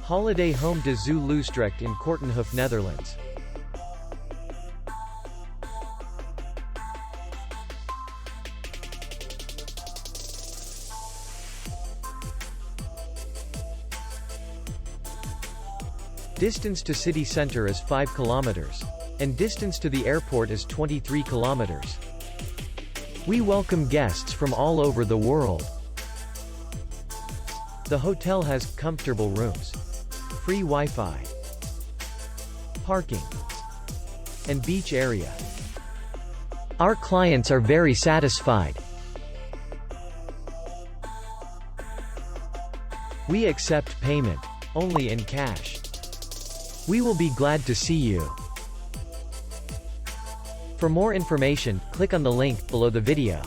Holiday Home De Zuwe Loosdrecht in Kortenhoef, Netherlands. Distance to city center is 5 kilometers. And distance to the airport is 23 kilometers. We welcome guests from all over the world. The hotel has comfortable rooms, free Wi-Fi, parking, and beach area. Our clients are very satisfied. We accept payment only in cash. We will be glad to see you. For more information, click on the link below the video.